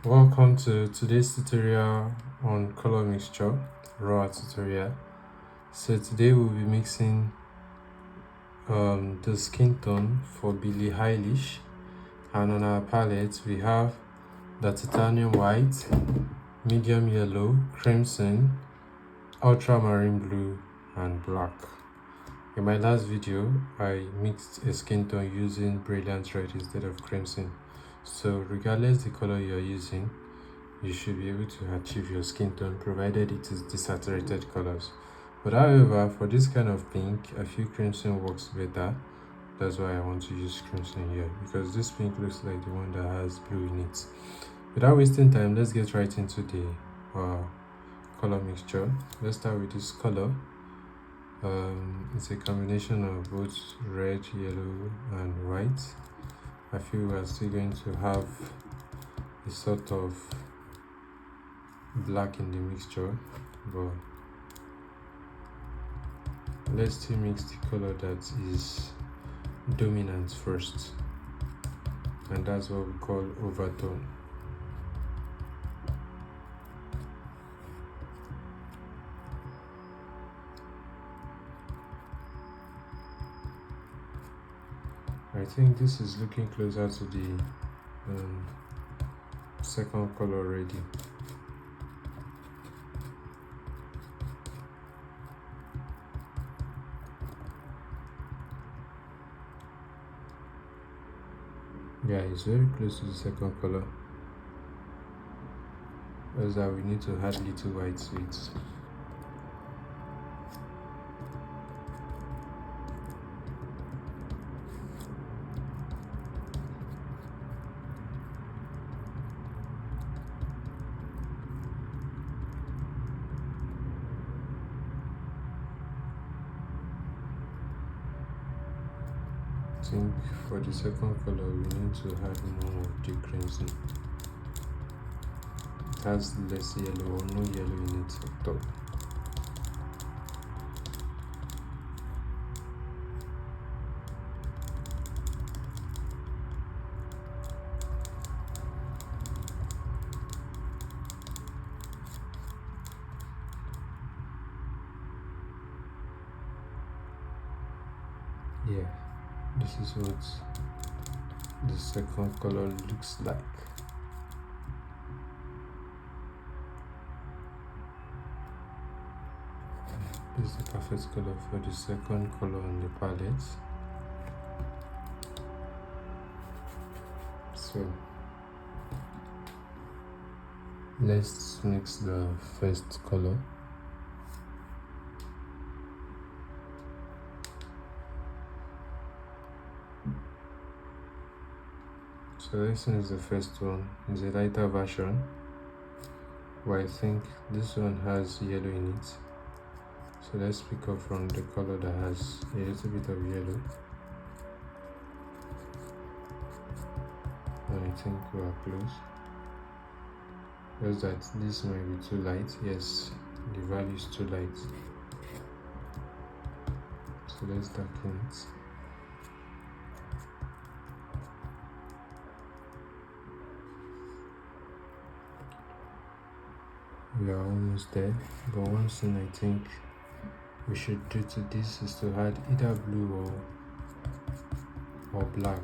Welcome to today's tutorial on color mixture, raw tutorial. So today we'll be mixing the skin tone for Billie Eilish, and on our palette we have the titanium white, medium yellow, crimson, ultramarine blue and black. In my last video I mixed a skin tone using brilliant red instead of crimson. So regardless the color you're using, you should be able to achieve your skin tone provided it is desaturated colors. But however, for this kind of pink, I feel crimson works better. That's why I want to use crimson here, because this pink looks like the one that has blue in it. Without wasting time, let's get right into the color mixture. Let's start with this color. It's a combination of both red, yellow and white. I feel we are still going to have a sort of black in the mixture, but let's still mix the color that is dominant first, and that's what we call overtone. I think this is looking closer to the second color already. Yeah, it's very close to the second color. As that we need to add little white to it. I think for the second color we need to add more of the crimson. It has less yellow or no yellow in it at all. Yeah, this is what the second color looks like. This is the perfect color for the second color on the palette. So let's mix the first color. So this one is the first one. It's a lighter version, but I think this one has yellow in it. So let's pick up from the color that has a little bit of yellow. And I think we are close. Just that this might be too light. Yes, the value is too light. So let's darken it. We are almost there, but one thing I think we should do to this is to add either blue or black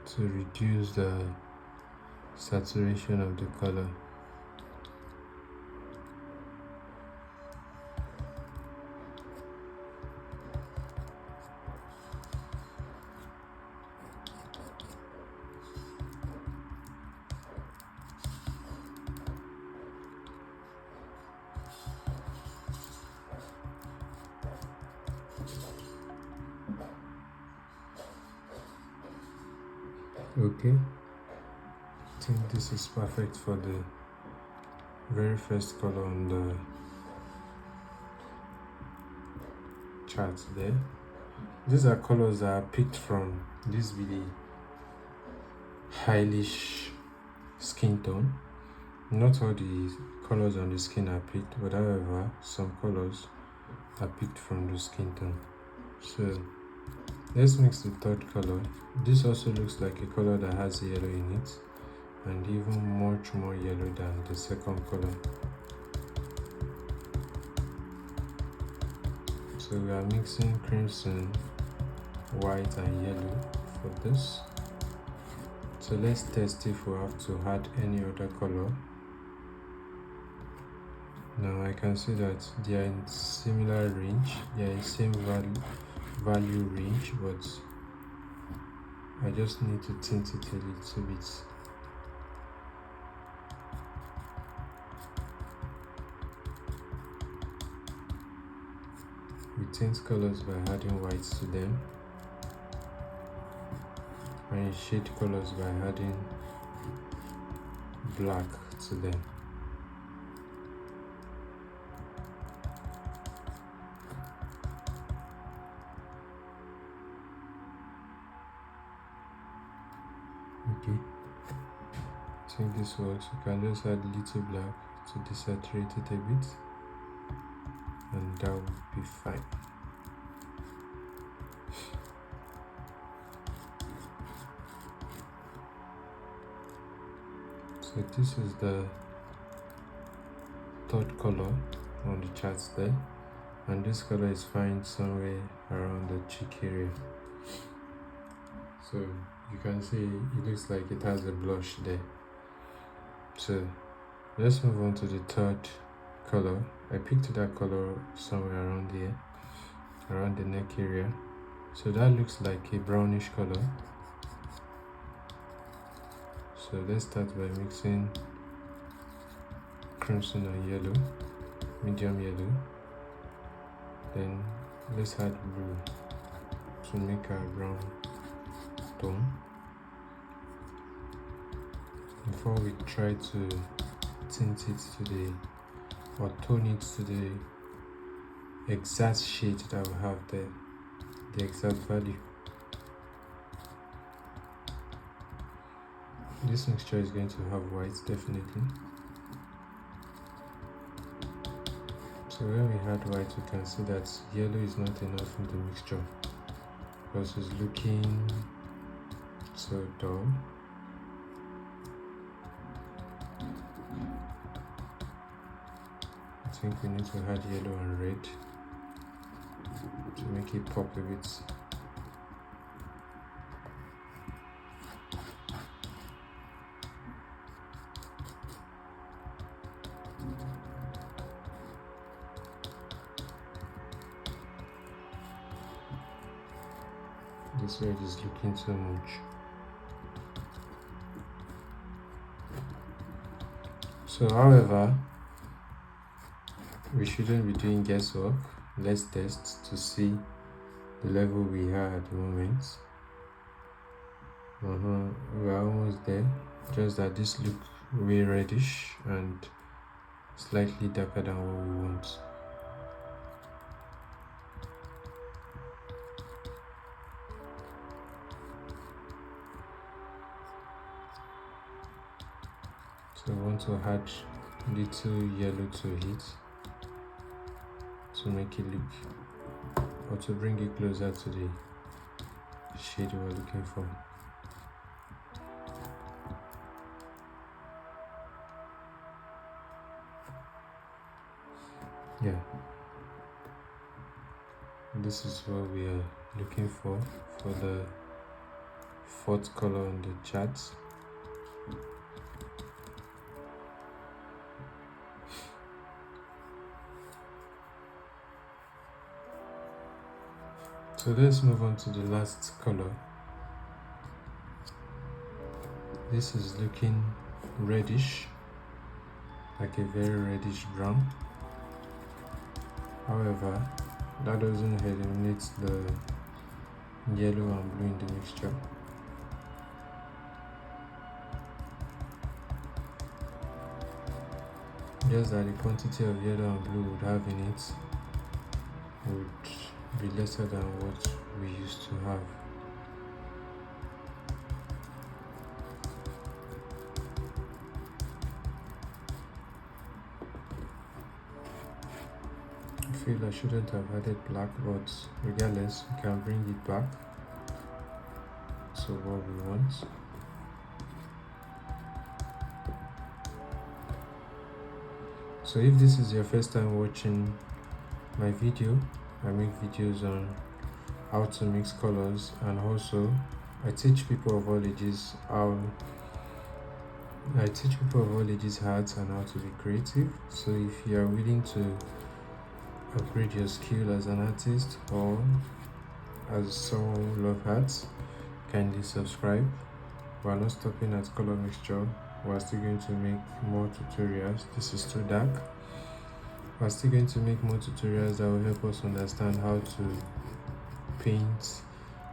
to reduce the saturation of the color. Okay, I think this is perfect for the very first color on the chart there. These are colors that are picked from this Billie Eilish skin tone. Not all the colors on the skin are picked, but however some colors are picked from the skin tone. So let's mix the third color. This also looks like a color that has yellow in it, and even much more yellow than the second color. So we are mixing crimson, white and yellow for this. So let's test if we have to add any other color. Now I can see that they are in similar range, they are in same value range, but I just need to tint it a little bit. We tint colors by adding whites to them, and we shade colors by adding black to them. Okay, I think this works. You can just add a little black to desaturate it a bit, and that would be fine. So this is the third color on the charts there, and this color is found somewhere around the cheek area. So you can see it looks like it has a blush there. So let's move on to the third color. I picked that color somewhere around here, around the neck area. So that looks like a brownish color. So let's start by mixing crimson and yellow, medium yellow. Then let's add blue to make a brown tone. Before we try to tint it to the, or tone it to the exact shade that we have there, the exact value. This mixture is going to have white definitely. So when we add white, we can see that yellow is not enough in the mixture because it's looking so dull. I think we need to add yellow and red to make it pop a bit. This red is looking too much. So however, we shouldn't be doing guesswork. Let's test to see the level we are at the moment. We are almost there, just that this looks way reddish and slightly darker than what we want. So we want to add little yellow to it to make it look, or to bring it closer to the shade we're looking for. Yeah, this is what we are looking for the fourth color on the charts. So let's move on to the last color. This is looking reddish, like a very reddish brown. However, that doesn't eliminate the yellow and blue in the mixture. Just that the quantity of yellow and blue would have in it would be lesser than what we used to have. I feel I shouldn't have added black, but regardless, we can bring it back to what we want. So if this is your first time watching my video, I make videos on how to mix colors, and also I teach people of all ages art and how to be creative. So if you are willing to upgrade your skill as an artist or as someone who loves arts, kindly subscribe. We're not stopping at color mixture. We're still going to make more tutorials. This is too dark. We're still going to make more tutorials that will help us understand how to paint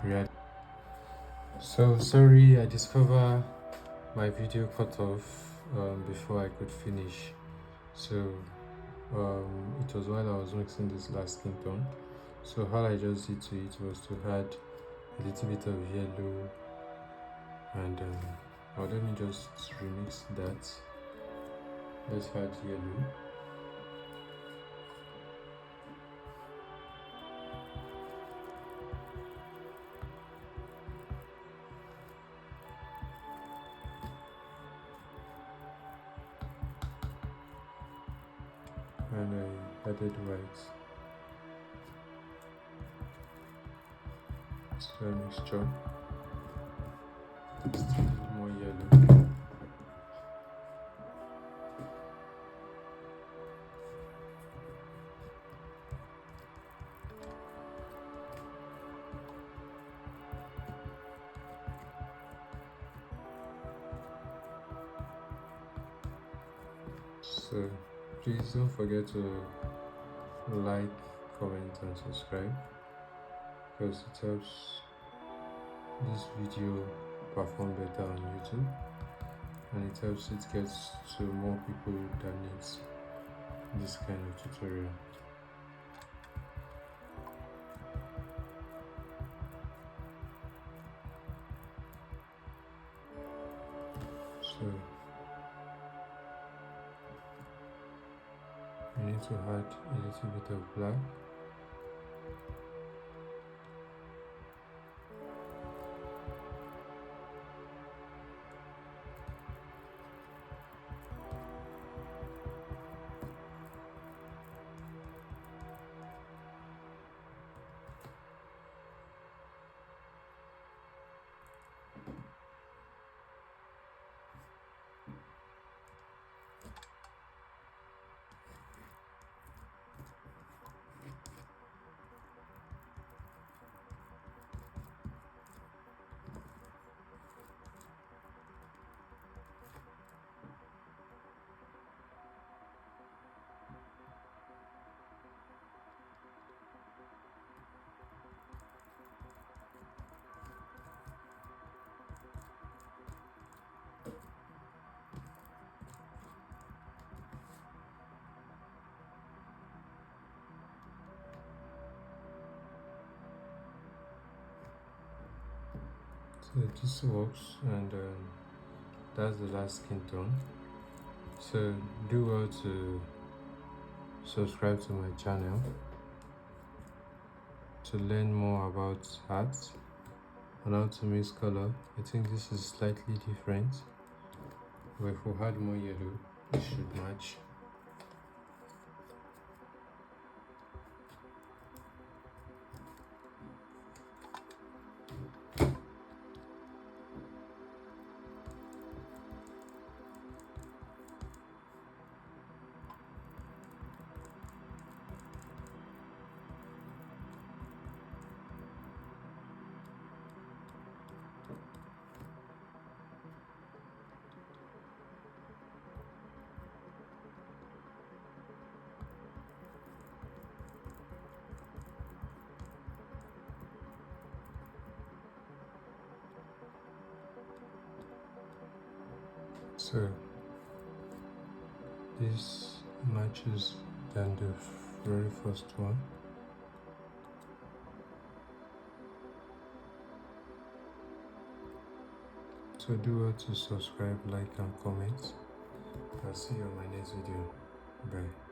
reality. So sorry, I discovered my video cut off before I could finish. So it was while I was mixing this last skin tone. So all I just did to it was to add a little bit of yellow, and let me just remix that. Let's add yellow. And I added white. So mixture. Still more yellow. So please don't forget to like, comment and subscribe, because it helps this video perform better on YouTube, and it helps it get to more people that needs this kind of tutorial. So you need to add a little bit of black. So this works, and that's the last skin tone. So do well to subscribe to my channel to learn more about art and how to mix color. I think this is slightly different, but if we add more yellow, it should match. So this matches than the very first one. So do well to subscribe, like and comment. I'll see you on my next video. Bye.